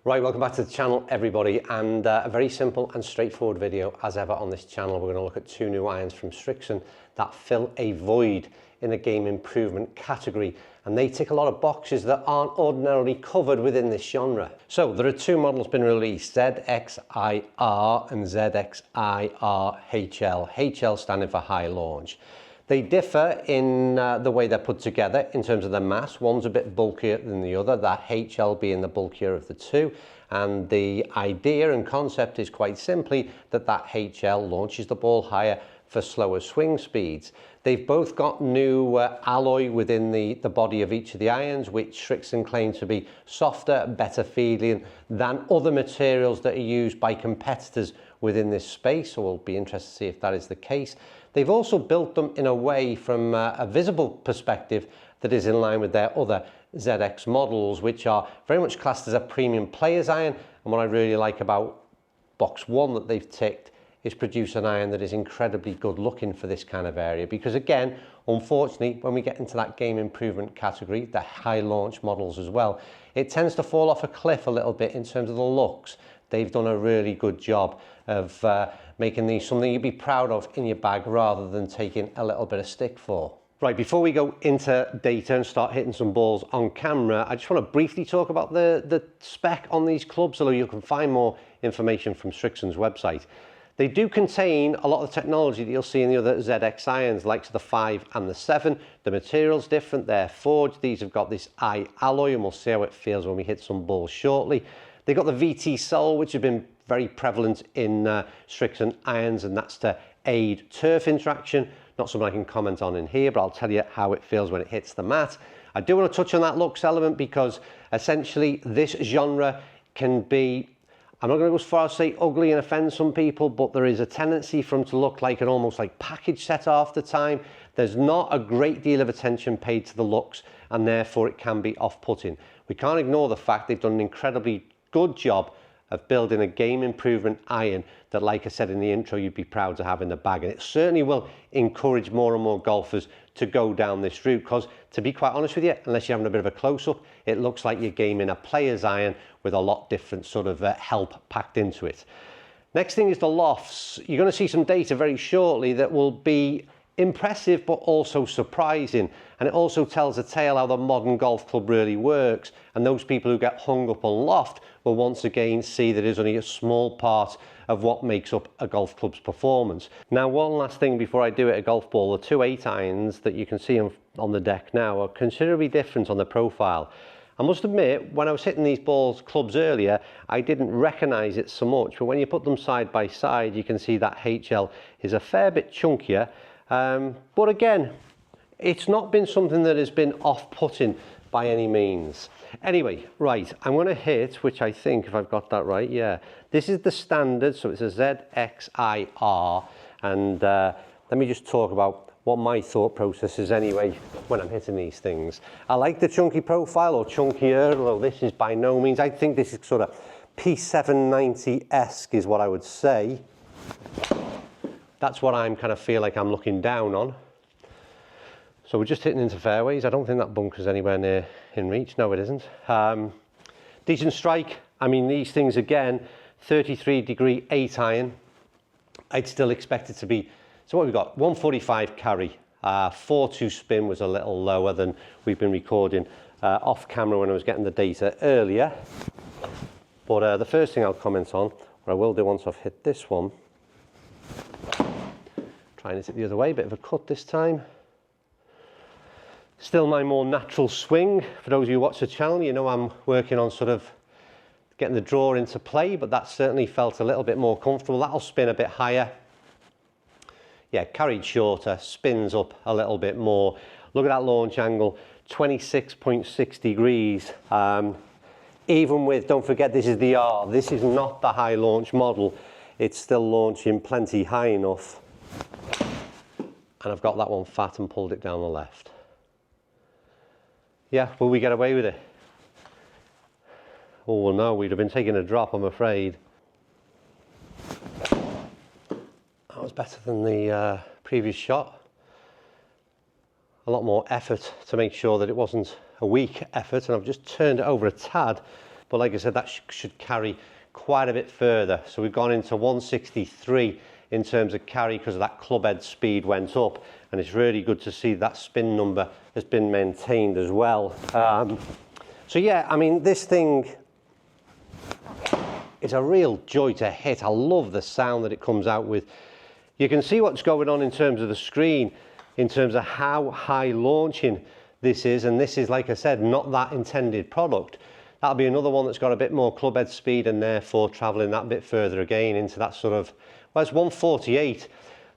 Right, welcome back to the channel everybody, and a very simple and straightforward video as ever on this channel. We're going to look at two new irons from Srixon that fill a void in the game improvement category, and they tick a lot of boxes that aren't ordinarily covered within this genre. So there are two models been released, ZXiR and ZXiRHL, HL standing for high launch. They differ in the way they're put together in terms of the mass. One's a bit bulkier than the other, that HL being the bulkier of the two. And the idea and concept is quite simply that HL launches the ball higher for slower swing speeds. They've both got new alloy within the body of each of the irons, which Srixon claim to be softer, better feeling than other materials that are used by competitors within this space. So we'll be interested to see if that is the case. They've also built them in a way from a visible perspective that is in line with their other ZX models, which are very much classed as a premium player's iron. And what I really like about box one that they've ticked is produce an iron that is incredibly good looking for this kind of area, because again, unfortunately, when we get into that game improvement category, the high launch models as well, it tends to fall off a cliff a little bit in terms of the looks. They've done a really good job of making these something you'd be proud of in your bag rather than taking a little bit of stick for. Right, before we go into data and start hitting some balls on camera, I just want to briefly talk about the spec on these clubs, although you can find more information from Srixon's website. They do contain a lot of the technology that you'll see in the other ZX irons, like the 5 and the 7. The material's different, they're forged. These have got this eye alloy, and we'll see how it feels when we hit some balls shortly. They've got the VT sole, which have been very prevalent in Srixon irons, and that's to aid turf interaction. Not something I can comment on in here, but I'll tell you how it feels when it hits the mat. I do want to touch on that looks element, because essentially this genre can be, I'm not going to go as far as say ugly and offend some people, but there is a tendency for them to look like an almost like package set half the time. There's not a great deal of attention paid to the looks, and therefore it can be off-putting. We can't ignore the fact they've done an incredibly good job of building a game improvement iron that, like I said in the intro, you'd be proud to have in the bag. And it certainly will encourage more and more golfers to go down this route, because to be quite honest with you, unless you're having a bit of a close-up, it looks like you're gaming a player's iron with a lot different sort of help packed into it. Next thing is the lofts. You're going to see some data very shortly that will be impressive but also surprising, and it also tells a tale how the modern golf club really works, and those people who get hung up on loft will once again see that it is only a small part of what makes up a golf club's performance. Now, one last thing before I do it a golf ball, the two 8 irons that you can see on the deck now are considerably different on the profile. I must admit, when I was hitting these clubs earlier, I didn't recognize it so much, but when you put them side by side, you can see that HL is a fair bit chunkier. But again, it's not been something that has been off-putting by any means. Anyway, right, I'm going to hit, which I think, if I've got that right, yeah, this is the standard, so it's a ZXiR, and let me just talk about what my thought process is anyway when I'm hitting these things. I like the chunky profile, or chunkier, although this is by no means, I think this is sort of P790-esque is what I would say. That's what I'm kind of feel like I'm looking down on. So we're just hitting into fairways. I don't think that bunker's anywhere near in reach. No, it isn't. Decent strike. I mean, these things again, 33-degree 8 iron. I'd still expect it to be, so what we've got, 145 carry. 4-2 spin was a little lower than we've been recording off camera when I was getting the data earlier. But the first thing I'll comment on, what I will do once I've hit this one, trying to hit it the other way, bit of a cut this time. Still my more natural swing. For those of you who watch the channel, you know I'm working on sort of getting the draw into play, but that certainly felt a little bit more comfortable. That'll spin a bit higher. Yeah, carried shorter, spins up a little bit more. Look at that launch angle, 26.6 degrees. Even with, don't forget, this is the R. This is not the high launch model. It's still launching plenty high enough. And I've got that one fat and pulled it down the left. Yeah, will we get away with it? Oh, well, no, we'd have been taking a drop, I'm afraid. That was better than the previous shot. A lot more effort to make sure that it wasn't a weak effort, and I've just turned it over a tad but like I said, that should carry quite a bit further. So we've gone into 163 in terms of carry because of that club head speed went up, and it's really good to see that spin number has been maintained as well. So yeah, I mean, this thing is a real joy to hit. I love the sound that it comes out with. You can see what's going on in terms of the screen, in terms of how high launching this is, and this is, like I said, not that intended product. That'll be another one that's got a bit more club head speed and therefore travelling that bit further again into that sort of, well, it's 148.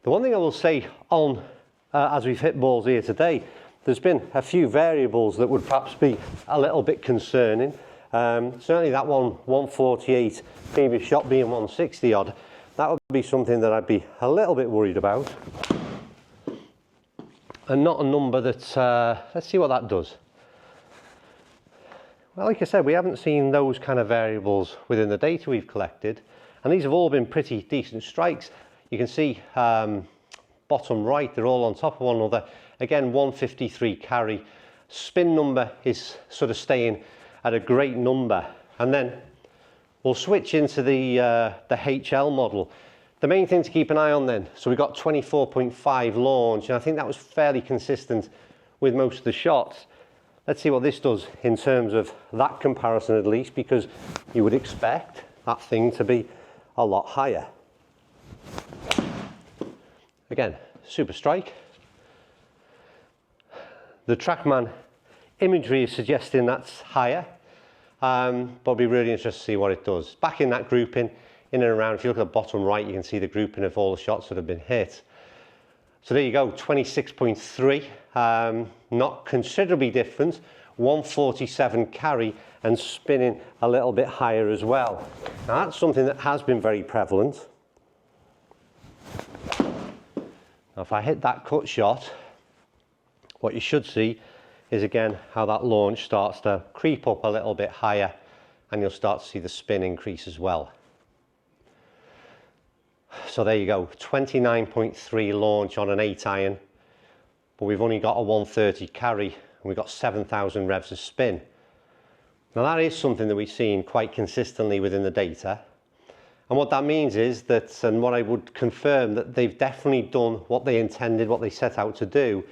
The one thing I will say on, as we've hit balls here today, there's been a few variables that would perhaps be a little bit concerning. Certainly that one, 148, previous shot being 160 odd, that would be something that I'd be a little bit worried about. And not a number that, let's see what that does. Well, like I said, we haven't seen those kind of variables within the data we've collected, and these have all been pretty decent strikes. You can see bottom right, they're all on top of one another. Again, 153 carry. Spin number is sort of staying at a great number. And then we'll switch into the HL model. The main thing to keep an eye on then, so we got 24.5 launch, and I think that was fairly consistent with most of the shots. Let's see what this does in terms of that comparison at least, because you would expect that thing to be a lot higher. Again, super strike. The TrackMan imagery is suggesting that's higher, but I'll be really interested to see what it does. Back in that grouping, in and around, if you look at the bottom right, you can see the grouping of all the shots that have been hit. So there you go, 26.3, not considerably different, 147 carry and spinning a little bit higher as well. Now that's something that has been very prevalent. Now if I hit that cut shot, what you should see is again how that launch starts to creep up a little bit higher, and you'll start to see the spin increase as well. So there you go, 29.3 launch on an 8-iron, but we've only got a 130 carry and we've got 7,000 revs of spin. Now that is something that we've seen quite consistently within the data. And what that means is that, and what I would confirm, that they've definitely done what they intended, what they set out to do.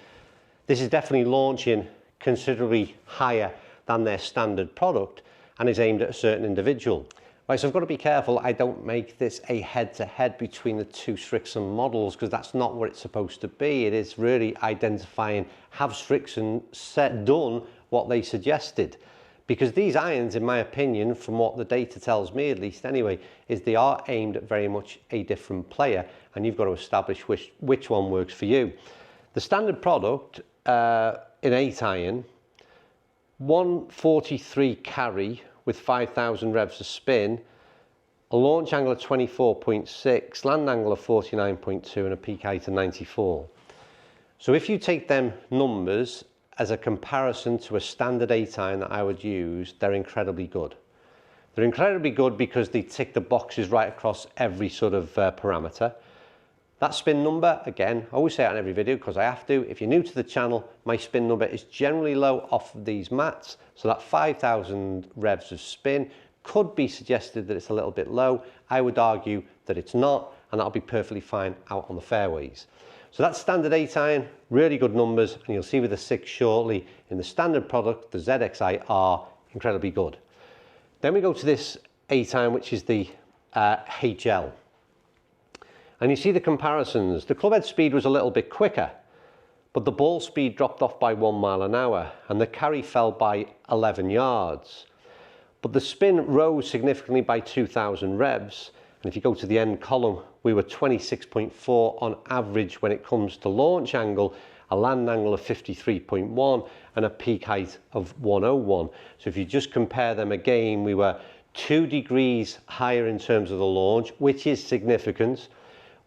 This is definitely launching considerably higher than their standard product and is aimed at a certain individual. Right, so I've got to be careful I don't make this a head-to-head between the two Srixon models, because that's not what it's supposed to be. It is really identifying, have Srixon done what they suggested? Because these irons, in my opinion, from what the data tells me at least anyway, is they are aimed at very much a different player, and you've got to establish which one works for you. The standard product in 8-iron, 143 carry with 5,000 revs of spin, a launch angle of 24.6, land angle of 49.2 and a peak height of 94. So if you take them numbers as a comparison to a standard 8-iron that I would use, they're incredibly good. They're incredibly good because they tick the boxes right across every sort of parameter. That spin number, again, I always say it on every video because I have to. If you're new to the channel, my spin number is generally low off of these mats. So that 5,000 revs of spin could be suggested that it's a little bit low. I would argue that it's not, and that'll be perfectly fine out on the fairways. So that's standard 8-iron, really good numbers, and you'll see with the 6 shortly in the standard product, the ZXiR, incredibly good. Then we go to this 8-iron, which is the HL. And you see the comparisons. The club head speed was a little bit quicker, but the ball speed dropped off by 1 mile an hour and the carry fell by 11 yards. But the spin rose significantly by 2,000 revs. And if you go to the end column, we were 26.4 on average when it comes to launch angle, a land angle of 53.1 and a peak height of 101. So if you just compare them again, we were 2 degrees higher in terms of the launch, which is significant.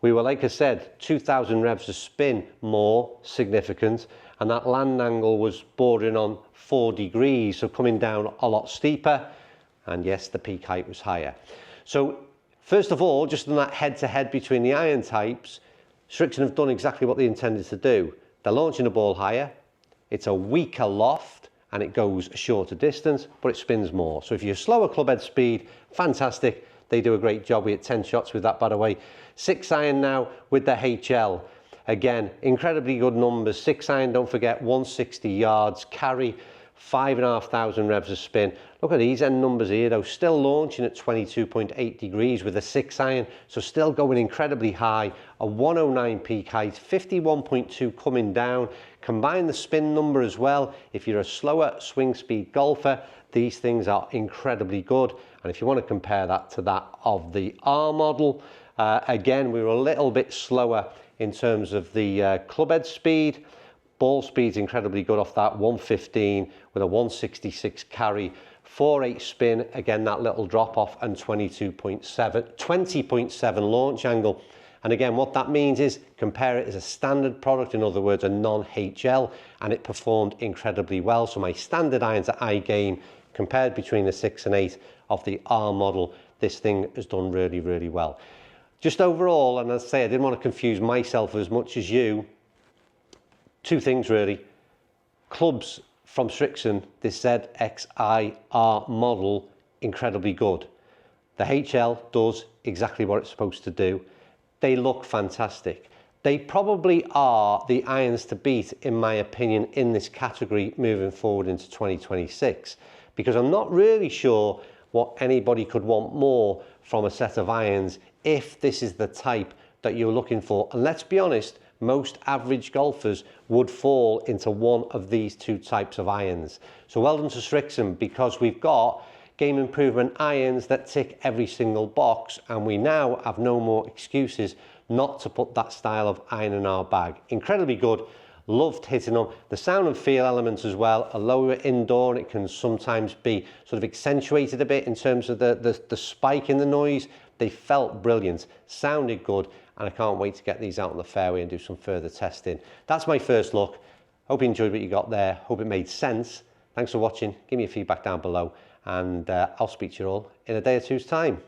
We were, like I said, 2,000 revs of spin more significant, and that land angle was bordering on 4 degrees, so coming down a lot steeper, and yes, the peak height was higher. So first of all, just on that head-to-head between the iron types, Srixon have done exactly what they intended to do. They're launching the ball higher, it's a weaker loft, and it goes a shorter distance, but it spins more. So if you're slower club head speed, fantastic. They do a great job. We hit 10 shots with that, by the way. 6-iron now with the HL. Again, incredibly good numbers. 6-iron, don't forget, 160 yards, carry, 5,500 revs of spin. Look at these end numbers here though, still launching at 22.8 degrees with a 6-iron, so still going incredibly high. A 109 peak height, 51.2 coming down. Combine the spin number as well. If you're a slower swing speed golfer, these things are incredibly good. And if you want to compare that to that of the R model, again, we were a little bit slower in terms of the club head speed. Ball speed's incredibly good off that, 115 with a 166 carry, 4.8 spin, again that little drop off, and 20.7 launch angle. And again, what that means is compare it as a standard product, in other words, a non-HL, and it performed incredibly well. So my standard irons at iGame, compared between the 6 and 8 of the R model, this thing has done really, really well. Just overall, and as I say, I didn't want to confuse myself as much as you, two things really. Clubs from Srixon, this ZXiR model, incredibly good. The HL does exactly what it's supposed to do. They look fantastic. They probably are the irons to beat, in my opinion, in this category moving forward into 2026, because I'm not really sure what anybody could want more from a set of irons if this is the type that you're looking for. And let's be honest, most average golfers would fall into one of these two types of irons. So well done to Srixon, because we've got game improvement irons that tick every single box, and we now have no more excuses not to put that style of iron in our bag. Incredibly good. Loved hitting them. The sound and feel elements as well, although we're indoor, it can sometimes be sort of accentuated a bit in terms of the spike in the noise. They felt brilliant, sounded good, and I can't wait to get these out on the fairway and do some further testing. That's my first look. Hope you enjoyed what you got there. Hope it made sense. Thanks for watching. Give me your feedback down below, and I'll speak to you all in a day or two's time.